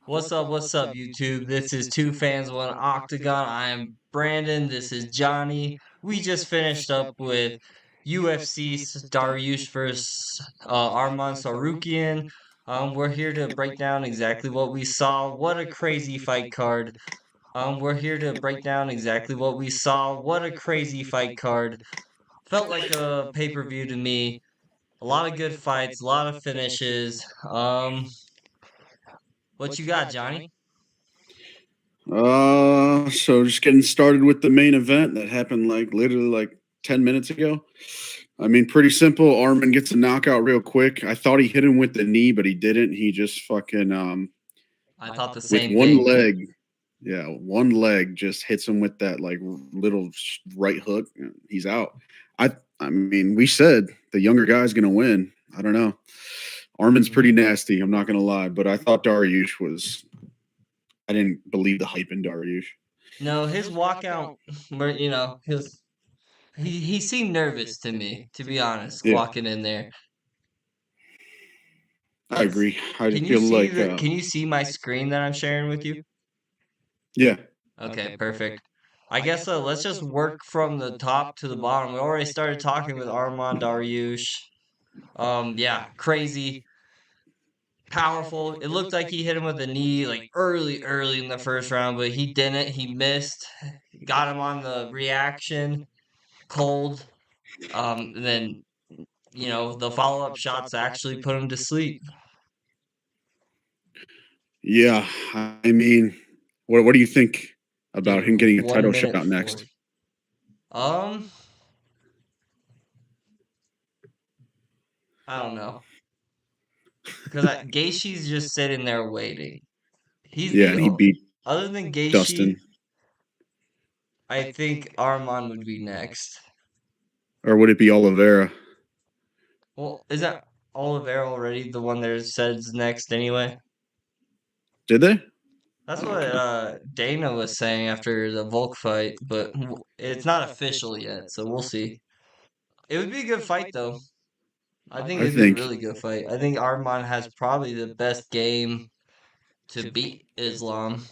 What's up, YouTube? This is Two Fans, One Octagon. I am Brandon. This is Johnny. We just finished up with UFC Dariush versus Arman Tsarukyan. We're here to break down exactly what we saw. What a crazy fight card. We're here to break down exactly what we saw. What a crazy fight card. Felt like a pay-per-view to me. A lot of good fights, a lot of finishes. What you got, Johnny? So just getting started with the main event that happened literally 10 minutes ago. I mean, pretty simple. Armin gets a knockout real quick. I thought he hit him with the knee, but he didn't. He just fucking I thought the with same one thing. leg. Yeah, one leg just hits him with that little right hook. He's out. I mean, we said the younger guy's gonna win. I don't know. Armin's pretty nasty. I'm not gonna lie, but I thought Dariush was. I didn't believe the hype in Dariush. No, his walkout, he seemed nervous to me, to be honest, Yeah, walking in there. I Let's agree. I can you feel see like, the can you see my screen that I'm sharing with you? yeah, Okay, perfect. I guess let's just work from the top to the bottom. We already started talking with Armand Dariush. Yeah, crazy, powerful. It looked like he hit him with a knee like early in the first round, but he didn't. He missed. Got him on the reaction, cold. And then the follow-up shots actually put him to sleep. yeah. I mean, what do you think about Dude, him getting a one title shot minute next? 40. Um, I don't know. Because Gaethje's just sitting there waiting. He's Yeah, the and he beat other than Gaethje, Dustin, I think Arman would be next. or would it be Oliveira? Well, is that Oliveira already the one that says next anyway? Did they? That's Oh, what okay. Dana was saying after the Volk fight, but it's not official yet, so we'll see. It would be a good fight though. I think I it'd be a think really good fight. I think Arman has probably the best game to beat Islam.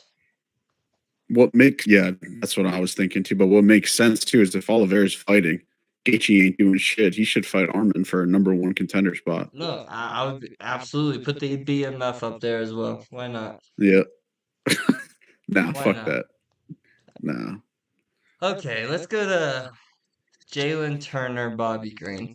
what makes that's what I was thinking too. But what makes sense too is if Oliveira's fighting, Gaethje ain't doing shit. He should fight Armin for a number one contender spot. No, I would absolutely put the BMF up there as well. Why not? Yeah. Nah, Why fuck not? that. Nah. Okay, let's go to Jalen Turner, Bobby Green.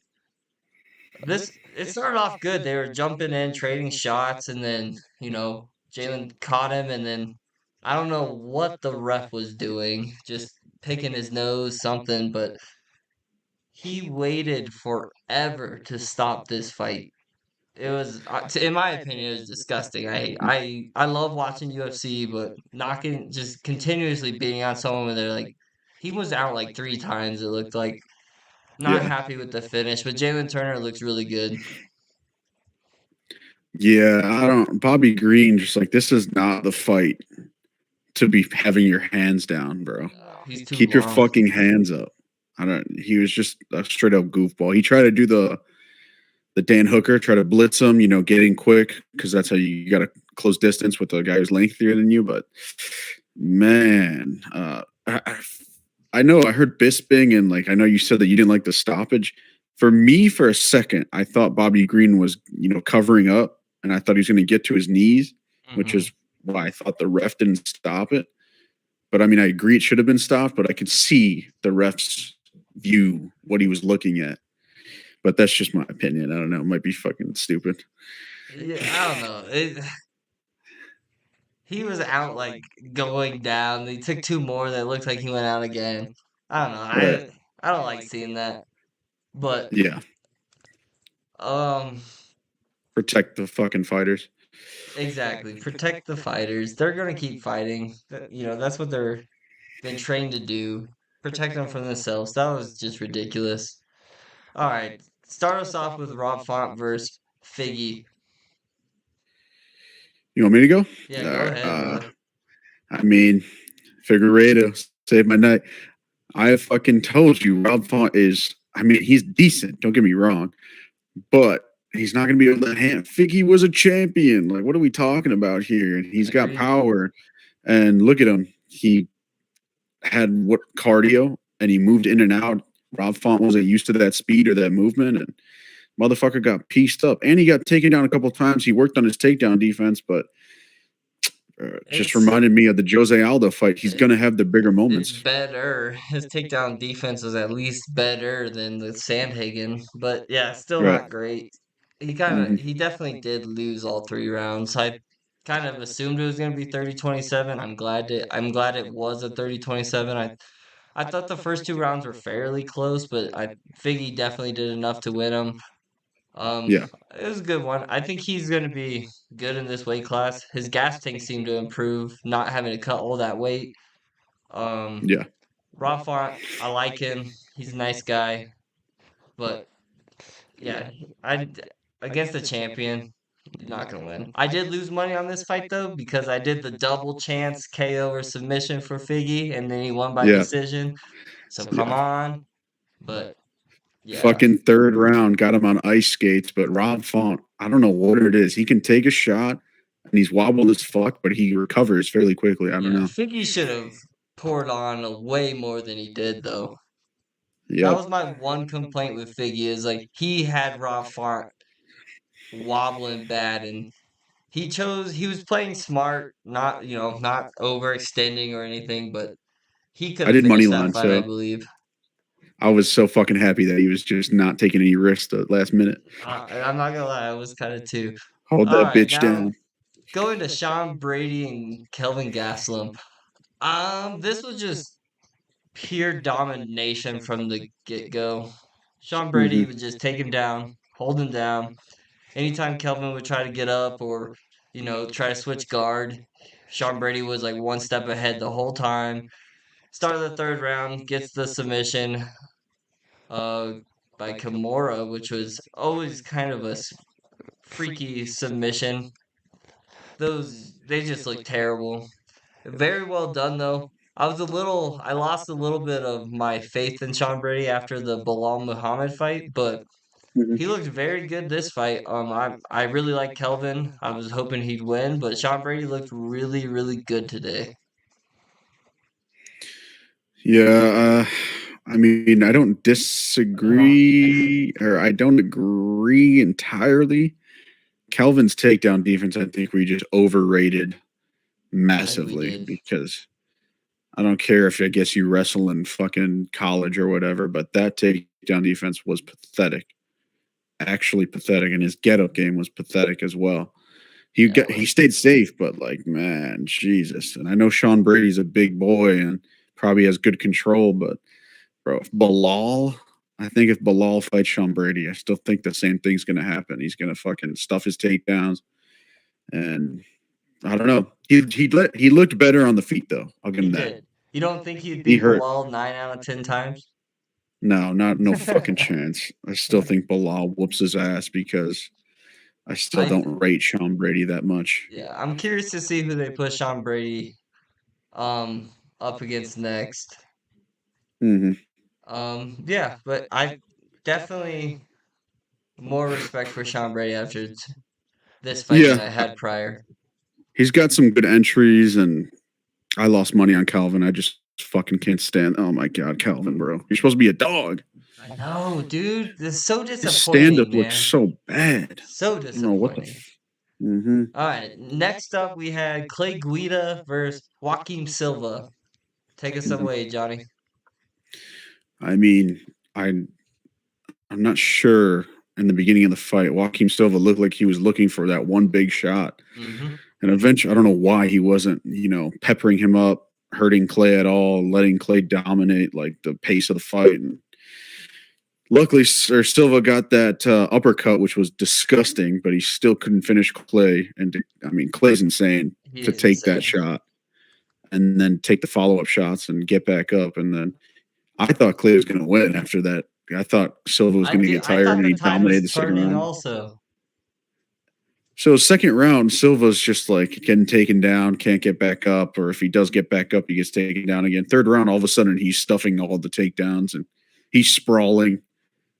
It started off good. They were jumping in, trading shots, and then Jalen caught him, and then I don't know what the ref was doing, just picking his nose, something, but he waited forever to stop this fight. It was, in my opinion, it was disgusting. I love watching UFC, but knocking, just continuously beating on someone when they're like, he was out like 3 times. It looked like not Yeah. happy with the finish, but Jalen Turner looks really good. Yeah, I don't. Bobby Green, just like this is not the fight to be having your hands down, bro. He's too Keep your long. fucking hands up. I don't. He was just a straight up goofball. He tried to do the Dan Hooker, try to blitz him, getting quick because that's how you got to close distance with a guy who's lengthier than you. But man, I know I heard Bisping and I know you said that you didn't like the stoppage. For me, for a second, I thought Bobby Green was covering up, and I thought he was going to get to his knees, which Hmm. is why I thought the ref didn't stop it. But I mean, I agree it should have been stopped, but I could see the ref's view what he was looking at. But that's just my opinion. I don't know. It might be fucking stupid. Yeah, I don't know. He was out like going down. He took two more that looked like he went out again. I don't know. Right. I don't like seeing that. But Yeah. um Protect the fucking fighters. exactly. Protect the fighters. They're gonna keep fighting. That's what they're been trained to do. Protect them from themselves. That was just ridiculous. All right. Start us off with Rob Font versus Figgy. You want me to go? Yeah, All go right. ahead, brother. I mean, Figueredo saved my night. I fucking told you Rob Font is. I mean, he's decent. Don't get me wrong, but he's not going to be able to hand. Figgy was a champion. Like, what are we talking about here? And he's got Agreed. power. And look at him. He had what cardio and he moved in and out. Rob Font wasn't used to that speed or that movement. And motherfucker got pieced up. And he got taken down a couple times. He worked on his takedown defense, but just It's reminded me of the Jose Aldo fight. He's going to have the bigger it's moments. better. His takedown defense was at least better than the Sandhagen, but yeah, still Right. not great. Mm-hmm. He definitely did lose all 3 rounds. I kind of assumed it was going to be 30-27. I'm glad it was a 30-27. I thought the first 2 rounds were fairly close, but I Figgy definitely did enough to win them. Um, Yeah. it was a good one. I think he's going to be good in this weight class. His gas tank seemed to improve, not having to cut all that weight. Um, Yeah. Rob Font, I like him. He's a nice guy, but yeah, against the champion, you're not gonna win. I did lose money on this fight though because I did the double chance KO or submission for Figgy, and then he won by Yeah. decision. So come Yeah. on, but yeah, Fucking third round, got him on ice skates. But Rob Font, I don't know what it is. He can take a shot and he's wobbled as fuck, but he recovers fairly quickly. I don't yeah, know. Figgy should have poured on a way more than he did though. That Yep. was my one complaint with Figgy is like he had Rob Font wobbling bad and he was playing smart, not, not overextending or anything, but he could I have did money finished that line, fight, I so believe. I was so fucking happy that he was just not taking any risks at the last minute. I'm not gonna lie, I was kind of too. Hold All that right, bitch now down. going to Sean Brady and Kelvin Gastelum. This was just pure domination from the get-go. Sean Brady Mm-hmm. would just take him down, hold him down. Anytime Kelvin would try to get up or, try to switch guard, Sean Brady was like one step ahead the whole time. Start of the third round, gets the submission uh, by Kimura, which was always kind of a freaky submission. They just look terrible. Very well done though. I lost a little bit of my faith in Sean Brady after the Bilal Muhammad fight, but he Mm-hmm. looked very good this fight. I really like Kelvin. I was hoping he'd win, but Sean Brady looked really, really good today. Yeah, I mean, I don't Uh, disagree or I don't agree entirely. Calvin's takedown defense, I think we just overrated I think we massively did. because I don't care if I guess you wrestle in fucking college or whatever, but that takedown defense was pathetic. Actually pathetic, and his get up game was pathetic as well. Yeah, it He was. stayed safe, but like man, Jesus. And I know Sean Brady's a big boy and probably has good control, but bro, if Bilal, I think if Bilal fights Sean Brady, I still think the same thing's gonna happen. He's gonna fucking stuff his takedowns, and I don't know. He looked better on the feet though. I'll give He him that. did. You don't think he'd He beat hurt. Bilal 9 out of 10 times? No, no fucking chance. I still think Bilal whoops his ass because I still I don't rate Sean Brady that much. Yeah, I'm curious to see who they put Sean Brady um up against next. Hmm. Yeah, but I definitely more respect for Sean Brady after this fight than Yeah, I had prior. he's got some good entries, and I lost money on Calvin. I just fucking can't stand. Oh my god, Calvin, bro, you're supposed to be a dog. I know, dude. This is so His stand up disappointing, looks man. so bad. So I don't know what the. disappointing. Mm-hmm. All right, next up we had Clay Guida versus Joaquim Silva. Take us Mm-hmm. away, Johnny. I mean, I'm not sure in the beginning of the fight. Joaquim Silva looked like he was looking for that one big shot. Mm-hmm. And eventually, I don't know why he wasn't, peppering him up, hurting Clay at all, letting Clay dominate like the pace of the fight. And luckily, Sir Silva got that uppercut, which was disgusting, but he still couldn't finish Clay. And I mean, Clay's insane He to is take that insane. shot and then take the follow up shots and get back up. And then I thought Clay was going to win after that. I thought Silva was going to get I tired thought and the he tide was dominated the second turning round. also. So second round, Silva's just like getting taken down, can't get back up, or if he does get back up, he gets taken down again. Third round, all of a sudden he's stuffing all the takedowns and he's sprawling,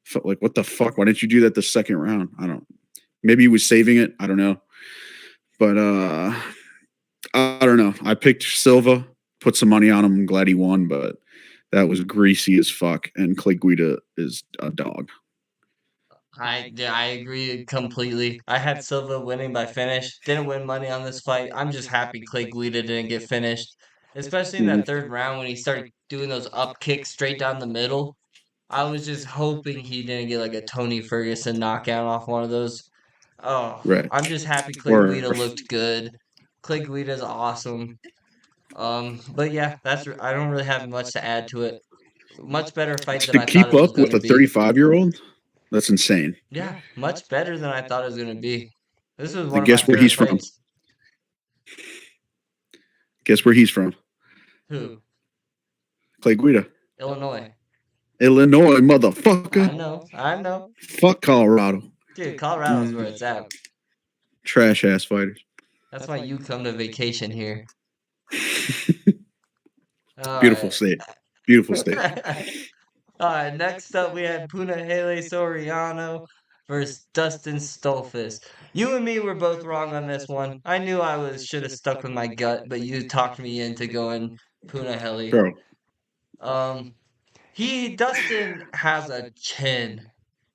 Felt like, what the fuck? Why didn't you do that the second round? I don't. Maybe he was saving it. I don't know. But I don't know. I picked Silva, put some money on him. I'm glad he won, but that was greasy as fuck. And Clay Guida is a dog. I agree completely. I had Silva winning by finish. Didn't win money on this fight. I'm just happy Clay Guida didn't get finished, especially in that Mhm. third round when he started doing those up kicks straight down the middle. I was just hoping he didn't get like a Tony Ferguson knockout off one of those. Oh, Right. I'm just happy Clay Or Guida looked good. Clay Guida's awesome. But yeah, I don't really have much to add to it. Much better fight than to I thought keep it was up going with to a be. 35-year-old, that's insane. Yeah, much better than I thought it was going to be. This was I one of my guess where favorite he's from. fights. Guess where he's from. Who? Clay Guida. Illinois. Illinois, motherfucker. I know. Fuck Colorado. Dude, Colorado's where Mm, it's at. trash ass fighters. That's why you come to vacation here. All Beautiful right. state. Beautiful state. All right, next up we had Punahele Soriano versus Dustin Stolfus. You and me were both wrong on this one. I knew I was should have stuck with my gut, but you talked me into going Punahele. Bro. Um, Dustin has a chin.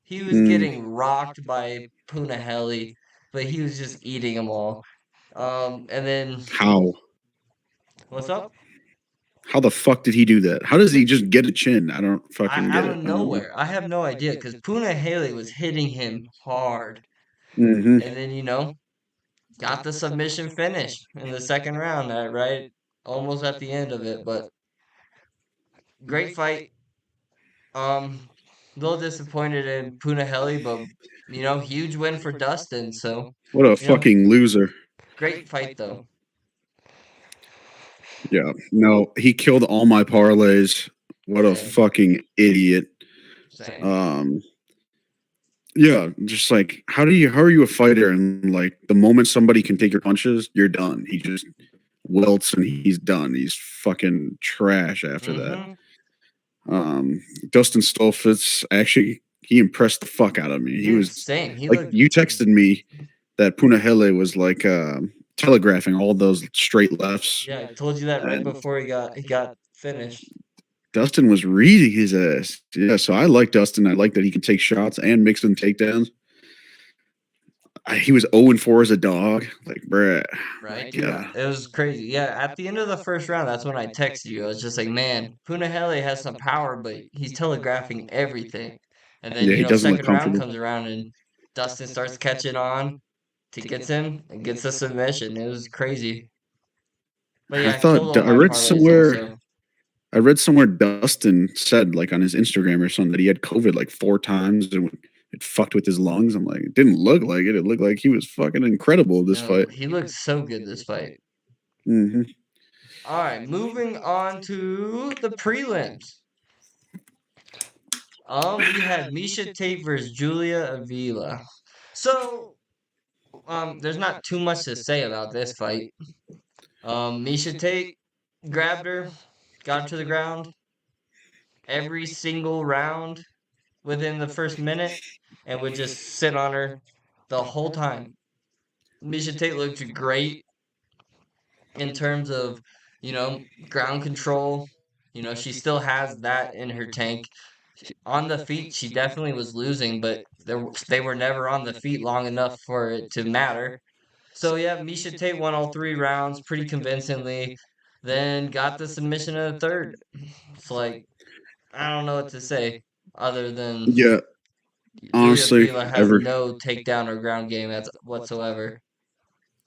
He was Mm, getting rocked by Punahele, but he was just eating them all. And then how? what's up? How the fuck did he do that? How does he just get a chin? I don't fucking get Out it. of I don't know. nowhere. I have no idea because Punahele was hitting him hard. Mm-hmm. And then, got the submission finish in the second round, right? Almost at the end of it, but great fight. A little disappointed in Punahele, but huge win for Dustin. So, What a you know, fucking loser. great fight though. Yeah. No, he killed all my parlays. What a Same, fucking idiot. same. Um, yeah, just like how are you a fighter and like the moment somebody can take your punches, you're done. He just welts and he's done. He's fucking trash after that. Mm-hmm. Dustin Stolfitz actually he impressed the fuck out of me. He Dude, was same. He like looked. you texted me that Punahele was like telegraphing all those straight lefts. Yeah, I told you that right And before he got finished. Dustin was reading his ass. Yeah, so I like Dustin. I like that he can take shots and mix in takedowns. He was 0-4 as a dog. Like, bruh. Right, dude? Yeah. It was crazy. Yeah, at the end of the first round, that's when I texted you. I was just like, man, Punahele has some power, but he's telegraphing everything. And then, Yeah, he doesn't look second round comfortable. comes around and Dustin starts catching on to gets him and gets a submission. It was crazy. But I yeah, I thought killed all I my read parlays somewhere also. I read somewhere Dustin said like on his Instagram or something that he had COVID like 4 times and it fucked with his lungs. I'm like, it didn't look like it. It looked like he was fucking incredible this No, fight. he looked so good this fight. Hmm. All right, moving on to the prelims. We had Misha Tate versus Julia Avila. So, there's not too much to say about this fight. Misha Tate grabbed her, got her to the ground every single round within the first minute, and would just sit on her the whole time. Misha Tate looked great in terms of, ground control. She still has that in her tank. On the feet, she definitely was losing, but they were never on the feet long enough for it to matter. So yeah, Misha Tate won all 3 rounds pretty convincingly, then got the submission in the third. It's like I don't know what to say other than Yeah, Julia honestly, Vila has no takedown or ground game whatsoever.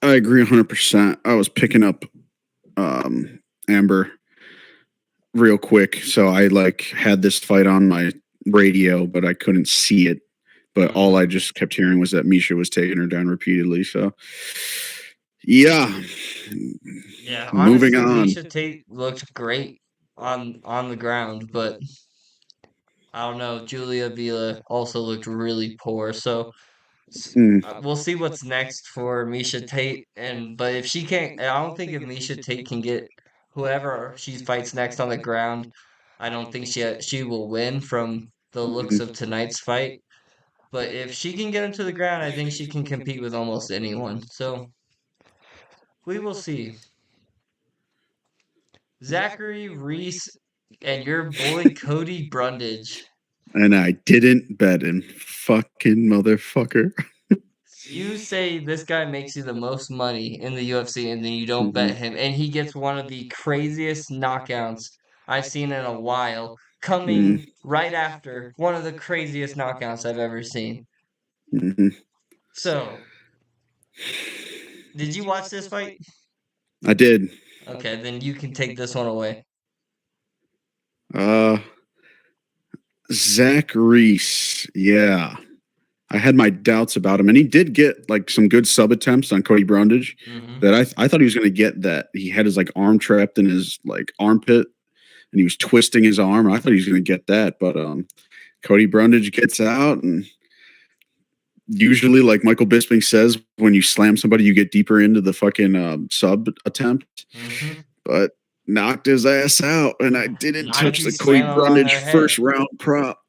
I agree 100%. I was picking up Amber real quick, so I like had this fight on my radio, but I couldn't see it. But all Mhm. I just kept hearing was that Misha was taking her down repeatedly. So, yeah. Yeah, Moving honestly, on. Misha Tate looked great on the ground, but I don't know. Julia Vila also looked really poor. So Mm, we'll see what's next for Misha Tate. But if she can't, I don't think if Misha Tate can get whoever she fights next on the ground, I don't think she will win from the looks of tonight's fight. But if she can get him to the ground, I think she can compete with almost anyone. So we will see. Zachary Reese and your boy Cody Brundage. And I didn't bet him. Fucking motherfucker. You say this guy makes you the most money in the UFC and then you don't Mhm. bet him, and he gets one of the craziest knockouts I've seen in a while, coming right after one of the craziest knockouts I've ever seen. Mhm. So, did you watch this fight? I did. Okay, then you can take this one away. Uh, Zach Reese. Yeah. I had my doubts about him, and he did get like some good sub attempts on Cody Brundage. Mm-hmm. That I thought he was going to get that. He had his like arm trapped in his like armpit, and he was twisting his arm. I thought he was going to get that, but Cody Brundage gets out, and usually, like Michael Bisping says, when you slam somebody, you get deeper into the fucking sub attempt. Mm-hmm. But knocked his ass out, and I didn't Not if touch you the Cody slam them on Brundage their head. first round prop.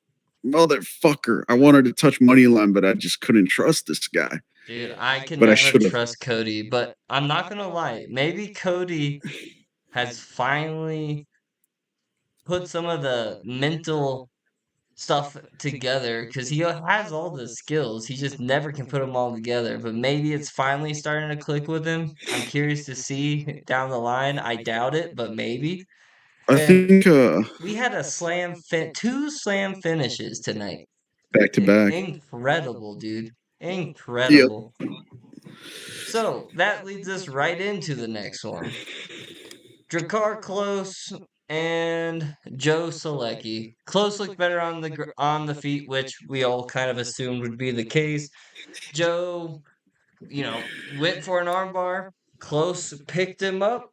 Motherfucker. I wanted to touch money line, but I just couldn't trust this guy. Dude, I can But I never should have. trust Cody, but I'm not gonna lie. Maybe Cody has finally put some of the mental stuff together because he has all the skills. He just never can put them all together. But maybe it's finally starting to click with him. I'm curious to see down the line. I doubt it, but maybe. I And think we had a two slam finishes tonight. back to back. Incredible, dude. Yep. Incredible. So that leads us right into the next one. Drakkar Close and Joe Selecki. Close looked better on the feet, which we all kind of assumed would be the case. Joe, went for an armbar. Close picked him up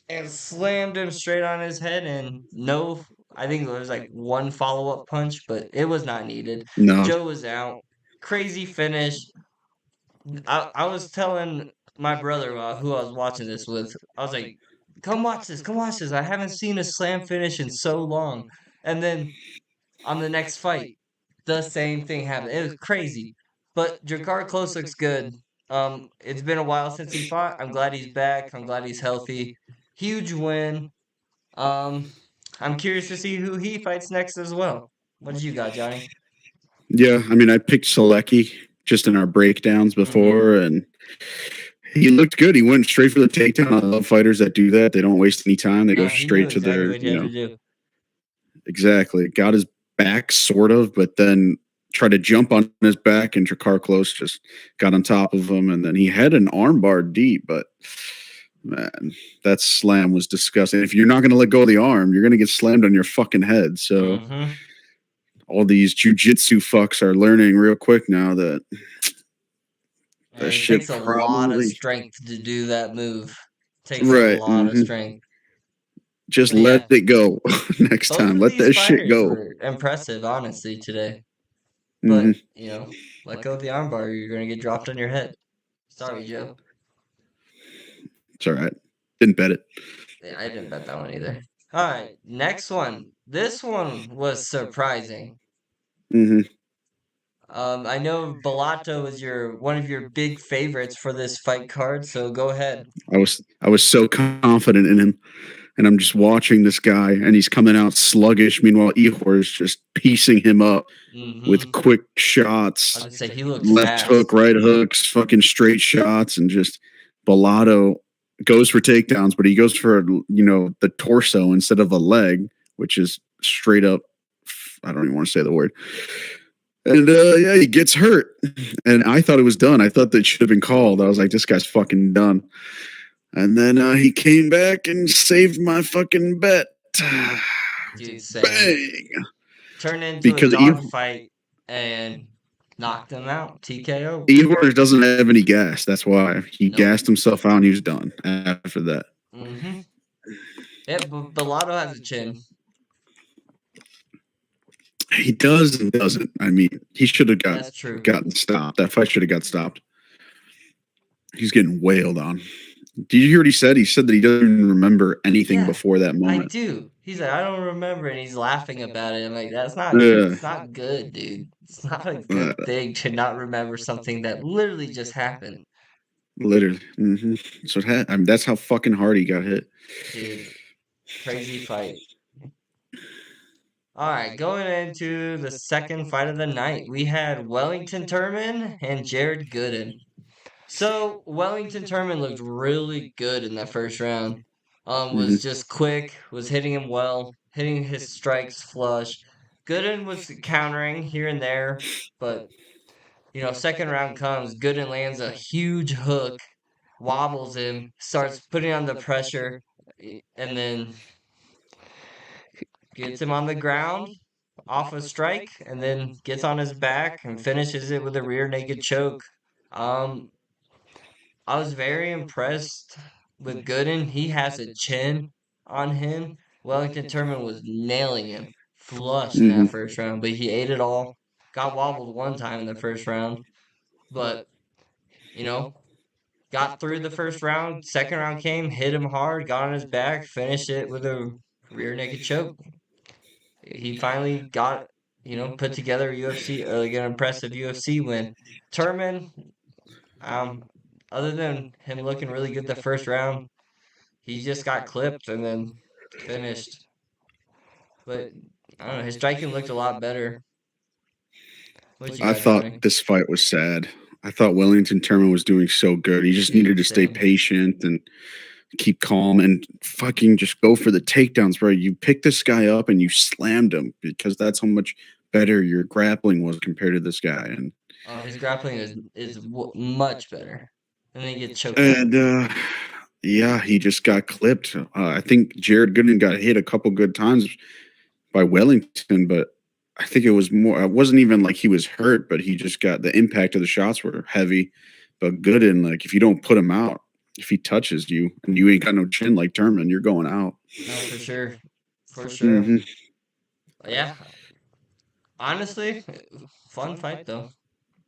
and slammed him straight on his head. And no, I think there was like one follow up punch, but it was not needed. No. Joe was out. Crazy finish. I was telling my brother who I was watching this with, I was like, come watch this. I haven't seen a slam finish in so long. And then on the next fight, the same thing happened. It was crazy. But Jakar Close looks good. It's been a while since he fought. I'm glad he's back. I'm glad he's healthy. Huge win. Um, I'm curious to see who he fights next as well. What did you got, Johnny? Yeah, I mean, I picked Selecki just in our breakdowns before, and he looked good. He went straight for the takedown. I love fighters that do that. They don't waste any time. They go He knew straight to exactly their, what he had to do. exactly. Got his back, sort of, but then tried to jump on his back, and Drakkar Close just got on top of him, and then he had an armbar deep, but man, that slam was disgusting. If you're not going to let go of the arm, you're going to get slammed on your fucking head. So all these jujitsu fucks are learning real quick now that it takes a lot of strength to do that move. Takes a lot of strength. Just let it go next time. Let that shit go. Were impressive, honestly, today. But let go of the armbar, you're gonna get dropped on your head. Sorry, Joe. It's all right. Didn't bet it. Yeah, I didn't bet that one either. All right, next one. This one was surprising. I know Bellato is one of your big favorites for this fight card, so go ahead. I was so confident in him, and I'm just watching this guy, and he's coming out sluggish. Meanwhile, Ihor is just piecing him up with quick shots. I'd say he looks left hook, right hooks, fucking straight shots, and just Bellato goes for takedowns, but he goes for the torso instead of a leg, which is straight up. I don't even want to say the word. And yeah, he gets hurt. And I thought it was done. I thought that should have been called. I was like, this guy's fucking done. And then he came back and saved my fucking bet. Dude, bang! Turned into a dogfight and knocked him out. TKO. Ihor doesn't have any gas. That's why. He gassed himself out and he was done after that. Yeah, but Bellato has a chin. He does and doesn't. I mean, he should have gotten stopped. That fight should have got stopped. He's getting wailed on. Did you hear what he said? He said that he doesn't even remember anything Yeah, before that I moment. do. He's like, I don't remember, and he's laughing about it. I'm like, Yeah, it's not good, dude. It's not a uh, good thing to not remember something that literally just happened, literally. So I mean, that's how fucking hard he got hit. dude. Crazy fight. All right, going into the second fight of the night, we had Wellington Turman and Jared Gooden. So Wellington Turman looked really good in that first round. Was Hmm just quick, was hitting him well, hitting his strikes flush. Gooden was countering here and there, but second round comes, Gooden lands a huge hook, wobbles him, starts putting on the pressure, and then gets him on the ground off a strike, and then gets on his back and finishes it with a rear naked choke. Um, I was very impressed with Gooden. He has a chin on him. Wellington Turman was nailing him flush in that hmm first round, but he ate it all. Got wobbled one time in the first round, but you know, got through the first round. Second round came, hit him hard, got on his back, finished it with a rear naked choke. He finally got, put together a UFC, like an impressive UFC win. Turman, um, other than him looking really good the first round, he just got clipped and then finished. But I don't know, his striking looked a lot better. What you I got, thought Johnny? this fight was sad. I thought Wellington Turman was doing so good. He just needed Dude, to stay same. patient and keep calm and fucking just go for the takedowns, bro. You picked this guy up and you slammed him because that's how much better your grappling was compared to this guy. His grappling is much better, and then he gets choked out. And yeah, he just got clipped. I think Jared Gooden got hit a couple good times by Wellington, but I think it was more. It wasn't even like he was hurt, but he just got the impact of the shots were heavy. But Gooden, like if you don't put him out, if he touches you and you ain't got no chin like Turman, you're going out. No, for sure, for sure. Hmm Yeah, honestly, fun fight though.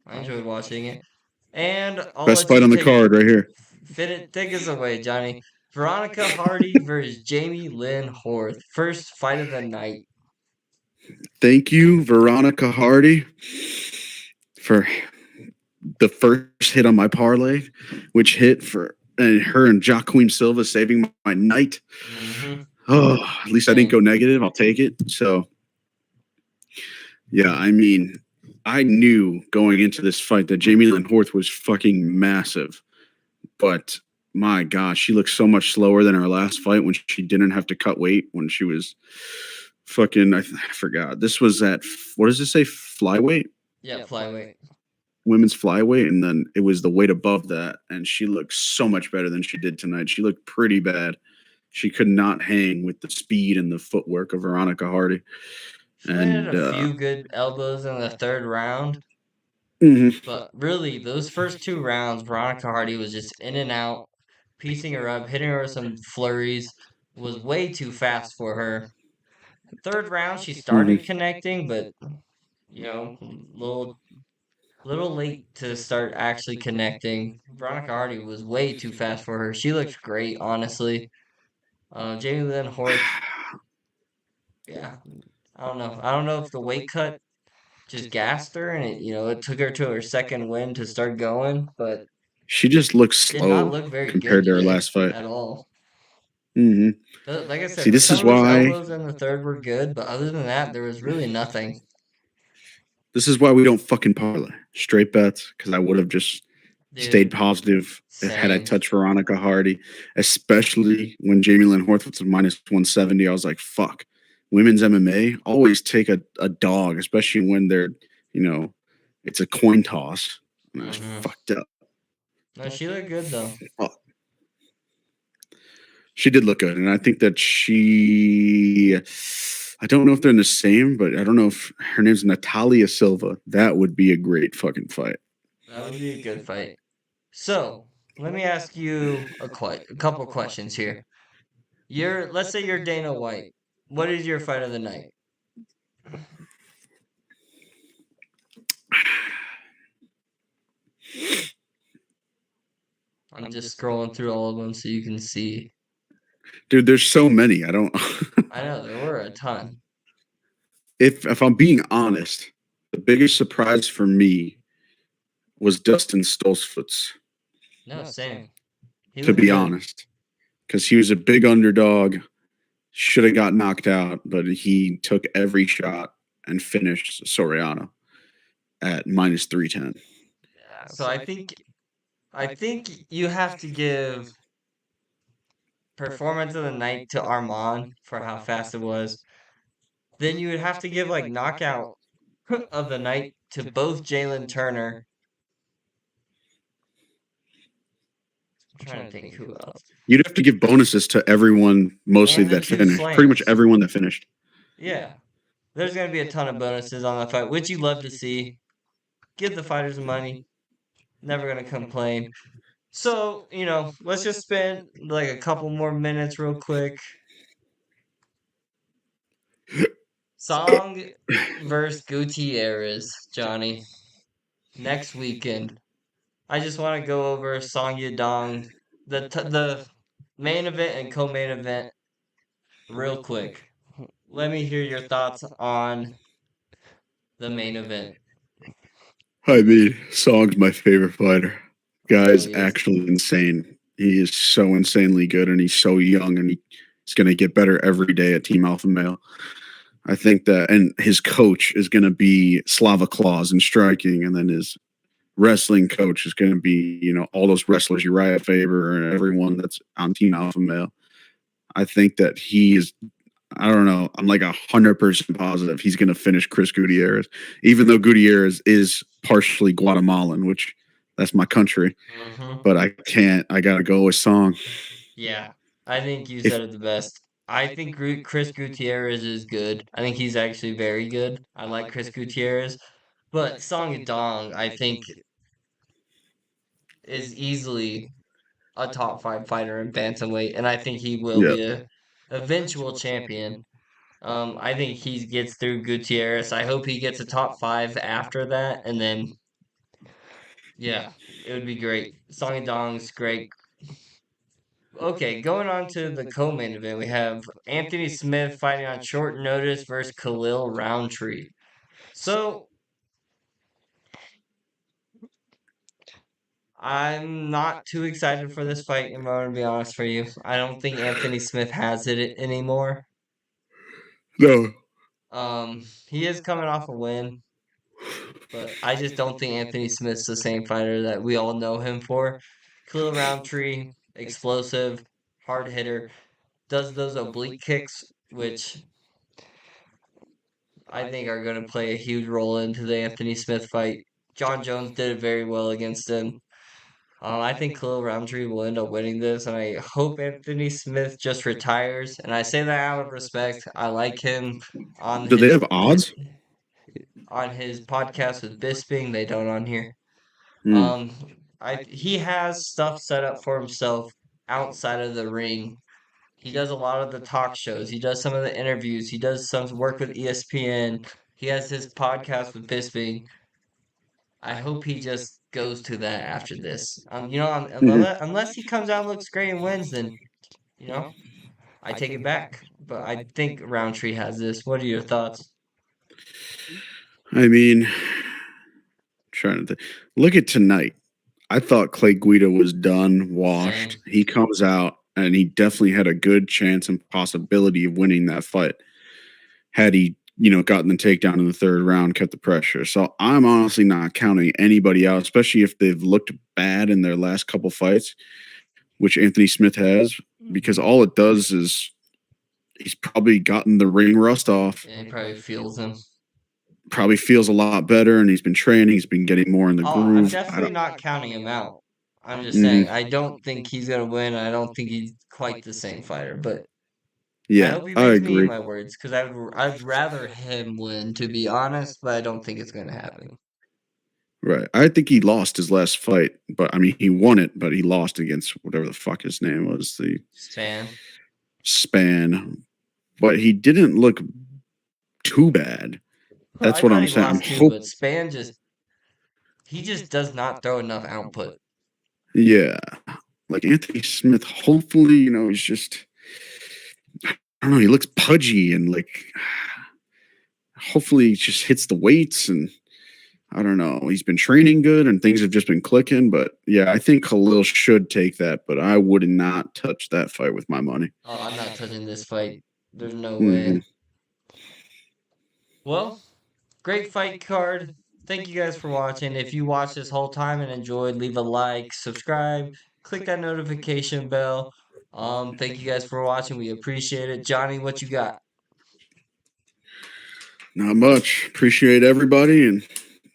I enjoyed watching it. And I'll Best let fight you on the take card right here. take us away, Johnny. Veronica Hardy versus Jamie Lynn Horth. First fight of the night. Thank you, Veronica Hardy, for the first hit on my parlay, which hit for and her and Joaquin Silva saving my night. Mm-hmm. Oh, at least I didn't Same. go negative. I'll take it. So, yeah, I mean, I knew going into this fight that Jamie Lynn Horth was fucking massive, but my gosh, she looked so much slower than her last fight when she didn't have to cut weight when she was fucking. I forgot. This was at what does it say? Flyweight, Yeah, flyweight. women's flyweight, and then it was the weight above that, and she looked so much better than she did tonight. She looked pretty bad. She could not hang with the speed and the footwork of Veronica Hardy. She landed And a few good elbows in the third round, mhm, but really, those first two rounds, Veronica Hardy was just in and out, piecing her up, hitting her with some flurries, was way too fast for her. Third round, she mhm. started connecting, but little late to start actually connecting. Veronica Hardy was way too fast for her. She looked great, honestly. Jamie Lynn Horth, yeah, I don't know. I don't know if the weight cut just gassed her and it took her to her second win to start going, but She just looks did not slow look very good compared to her today last fight. at all. Hmm Like I See, said, this some is of those why elbows in the third were good, but other than that, there was really nothing. we don't fucking parlay straight bets because I would have just stayed Dude, positive had I same. touched Veronica Hardy, especially when Jamie Lynn Horth was minus 170. I was like, fuck. Women's MMA always take a dog, especially when they're, you know, it's a coin toss. And I was Hmm. fucked up. No, she looked good though. Fuck. She did look good, and I think that she. I don't know if they're in the same, but I don't know if her name's Natalia Silva. That would be a great fucking fight. That would be a good fight. So, let me ask you a couple questions here. Let's say you're Dana White. What is your fight of the night? I'm just scrolling through all of them so you can see. Dude, there's so many. I don't. I know there were a ton. If I'm being honest, the biggest surprise for me was Dustin Stoltzfus. No, same. He To looked be good. honest, because he was a big underdog, should have got knocked out, but he took every shot and finished Soriano at minus 310. Yeah, so I think you have to give performance of the night to Armand for how fast it was. Then you would have to give like knockout of the night to both Jalen Turner. I'm trying to think who else. You'd have to give bonuses to everyone mostly And the that two finished. Pretty much slams. everyone that finished. Yeah. There's gonna be a ton of bonuses on that fight, which you love to see. Give the fighters money. Never gonna complain. So, let's just spend like a couple more minutes real quick. Song versus Gutierrez, Johnny. Next weekend. I just want to go over Song Yadong, the main event and co-main event, real quick. Let me hear your thoughts on the main event. I mean, Song's my favorite fighter. I know Guy's he is. actually insane. He is so insanely good, and he's so young, and he's going to get better every day at Team Alpha Male. I think that, and his coach is going to be Slava Claus in striking, and then his wrestling coach is going to be, all those wrestlers, Uriah Faber, and everyone that's on Team Alpha Male. I think that he is. I don't know. I'm like 100% positive he's going to finish Chris Gutierrez, even though Gutierrez is partially Guatemalan, which that's my country. But I can't. I got to go with Song. Yeah, I think you If said it the best. I think Chris Gutierrez is good. I think he's actually very good. I like Chris Gutierrez. But Song Yadong, I think, is easily a top five fighter in bantamweight, and I think he will yeah, be a eventual champion. I think he gets through Gutierrez. I hope he gets a top five after that, and then yeah, it would be great. Song Dong's great. Okay, going on to the co-main event, we have Anthony Smith fighting on short notice versus Khalil Roundtree. So I'm not too excited for this fight, if I'm going to be honest for you. I don't think Anthony Smith has it anymore. no, He is coming off a win, but I just don't think Anthony Smith's the same fighter that we all know him for. Khalil Roundtree, explosive, hard hitter, does those oblique kicks, which I think are going to play a huge role into the Anthony Smith fight. John Jones did it very well against him. I think Khalil Roundtree will end up winning this, and I hope Anthony Smith just retires. And I say that out of respect. I like him on do they his have odds? on his podcast with Bisping. They don't on here. Hmm. Um, he has stuff set up for himself outside of the ring. He does a lot of the talk shows. He does some of the interviews. He does some work with ESPN. He has his podcast with Bisping. I hope he just goes to that after this. Mhm. Unless he comes out and looks great and wins, then you know I take it back. But I think Roundtree has this. What are your thoughts? I mean, trying to look at tonight. I thought Clay Guida was done, Same. washed. He comes out and he definitely had a good chance and possibility of winning that fight had he, gotten the takedown in the third round, kept the pressure. So I'm honestly not counting anybody out, especially if they've looked bad in their last couple fights, which Anthony Smith has, because all it does is he's probably gotten the ring rust off, Yeah, he probably feels him. probably feels a lot better, and he's been training. He's been getting more in the Oh, I'm groove. I definitely don't. not counting him out. I'm just saying Mhm. I don't think he's gonna win. I don't think he's quite the same fighter, but I Yeah, hope he I makes me eat agree. my words because I'd rather him win, to be honest, but I don't think it's gonna happen. Right. I think he lost his last fight, but I mean, he won it, but he lost against whatever the fuck his name was, the Span. Span. But he didn't look too bad. That's I what thought I'm he saying. I'm lost too, hope. but Span just he just does not throw enough output. Yeah. like Anthony Smith, hopefully, he's just, I don't know, he looks pudgy and like, hopefully he just hits the weights and I don't know. He's been training good and things have just been clicking. But yeah, I think Khalil should take that, but I would not touch that fight with my money. Oh, I'm not touching this fight. There's no way. Mm-mm. Well, great fight card. Thank you guys for watching. If you watched this whole time and enjoyed, leave a like, subscribe, click that notification bell. Thank you guys for watching. We appreciate it. Johnny, what you got? Not much. Appreciate everybody and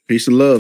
peace and love.